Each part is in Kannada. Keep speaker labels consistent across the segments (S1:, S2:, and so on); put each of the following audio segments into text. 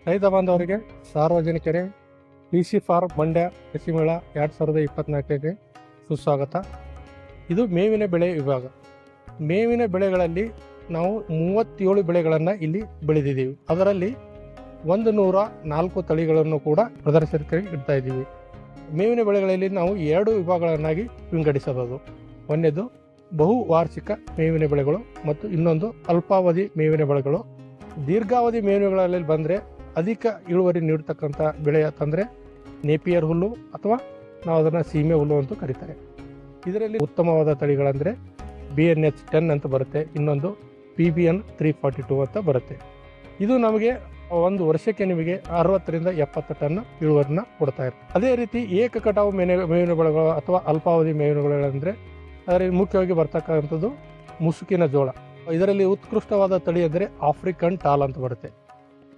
S1: ರೈತ ಬಾಂಧವರಿಗೆ ಸಾರ್ವಜನಿಕರೇ PC ಫಾರ್ಮ್ ಮಂಡ್ಯ ಕೃಷಿ ಮೇಳ 2024ಗೆ ಸುಸ್ವಾಗತ. ಇದು ಮೇವಿನ ಬೆಳೆ ವಿಭಾಗ. ಮೇವಿನ ಬೆಳೆಗಳಲ್ಲಿ ನಾವು 37 ಬೆಳೆಗಳನ್ನು ಇಲ್ಲಿ ಬೆಳೆದಿದ್ದೀವಿ. ಅದರಲ್ಲಿ 104 ತಳಿಗಳನ್ನು ಕೂಡ ಪ್ರದರ್ಶನಕ್ಕೆ ಇಡ್ತಾ ಇದ್ದೀವಿ. ಮೇವಿನ ಬೆಳೆಗಳಲ್ಲಿ ನಾವು 2 ವಿಭಾಗಗಳನ್ನಾಗಿ ವಿಂಗಡಿಸಬಹುದು. ಒಂದನೇದು ಬಹುವಾರ್ಷಿಕ ಮೇವಿನ ಬೆಳೆಗಳು ಮತ್ತು ಇನ್ನೊಂದು ಅಲ್ಪಾವಧಿ ಮೇವಿನ ಬೆಳೆಗಳು. ದೀರ್ಘಾವಧಿ ಮೇವಿನಗಳಲ್ಲಿ ಬಂದರೆ ಅಧಿಕ ಇಳುವರಿ ನೀಡತಕ್ಕಂಥ ಬೆಳೆ ಅಂತಂದರೆ ನೇಪಿಯರ್ ಹುಲ್ಲು ಅಥವಾ ನಾವು ಅದನ್ನು ಸೀಮೆ ಹುಲ್ಲು ಅಂತ ಕರೀತಾರೆ. ಇದರಲ್ಲಿ ಉತ್ತಮವಾದ ತಳಿಗಳಂದರೆ BNH 10 ಅಂತ ಬರುತ್ತೆ, ಇನ್ನೊಂದು PBN 342 ಅಂತ ಬರುತ್ತೆ. ಇದು ನಮಗೆ ಒಂದು ವರ್ಷಕ್ಕೆ ನಿಮಗೆ 60 ರಿಂದ 70 ಟನ್ ಇಳುವರಿನ ಕೊಡ್ತಾ ಇರುತ್ತೆ. ಅದೇ ರೀತಿ ಏಕ ಕಟಾವು ಮೇವಿನ ಬೆಳೆಗಳು ಅಥವಾ ಅಲ್ಪಾವಧಿ ಮೇವಿನ ಬೆಳೆಗಳಂದರೆ ಅದರಲ್ಲಿ ಮುಖ್ಯವಾಗಿ ಬರ್ತಕ್ಕಂಥದ್ದು ಮುಸುಕಿನ ಜೋಳ. ಇದರಲ್ಲಿ ಉತ್ಕೃಷ್ಟವಾದ ತಳಿ ಅಂದರೆ ಆಫ್ರಿಕನ್ ಟಾಲ್ ಅಂತ ಬರುತ್ತೆ.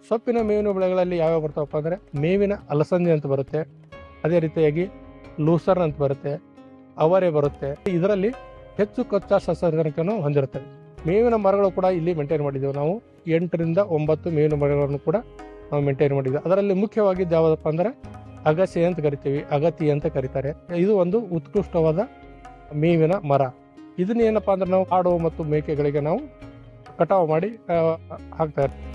S1: ಸೊಪ್ಪಿನ ಮೇವಿನ ಬೆಳೆಗಳಲ್ಲಿ ಯಾವ್ಯಾವ ಬರ್ತಾವಪ್ಪ ಅಂದರೆ ಮೇವಿನ ಅಲಸಂದೆ ಅಂತ ಬರುತ್ತೆ, ಅದೇ ರೀತಿಯಾಗಿ ಲೂಸರ್ನ್ ಅಂತ ಬರುತ್ತೆ, ಅವರೆ ಬರುತ್ತೆ. ಇದರಲ್ಲಿ ಹೆಚ್ಚು ಕಚ್ಚಾ ಸಸ್ಯಜನಕವನ್ನು ಹೊಂದಿರುತ್ತೆ. ಮೇವಿನ ಮರಗಳು ಕೂಡ ಇಲ್ಲಿ ಮೇಂಟೈನ್ ಮಾಡಿದ್ದೇವೆ ನಾವು. 8 ರಿಂದ 9 ಮೇವಿನ ಮರಗಳನ್ನು ಕೂಡ ನಾವು ಮೇಂಟೈನ್ ಮಾಡಿದ್ದೇವೆ. ಅದರಲ್ಲಿ ಮುಖ್ಯವಾಗಿ ಯಾವುದಪ್ಪ ಅಂದರೆ ಅಗಸೆ ಅಂತ ಕರಿತೀವಿ, ಅಗತಿ ಅಂತ ಕರೀತಾರೆ. ಇದು ಒಂದು ಉತ್ಕೃಷ್ಟವಾದ ಮೇವಿನ ಮರ. ಇದನ್ನ ಏನಪ್ಪಾ ಅಂದ್ರೆ ನಾವು ಆಡು ಮತ್ತು ಮೇಕೆಗಳಿಗೆ ನಾವು ಕಟಾವು ಮಾಡಿ ಹಾಕ್ತಾ ಇರ್ತೀವಿ.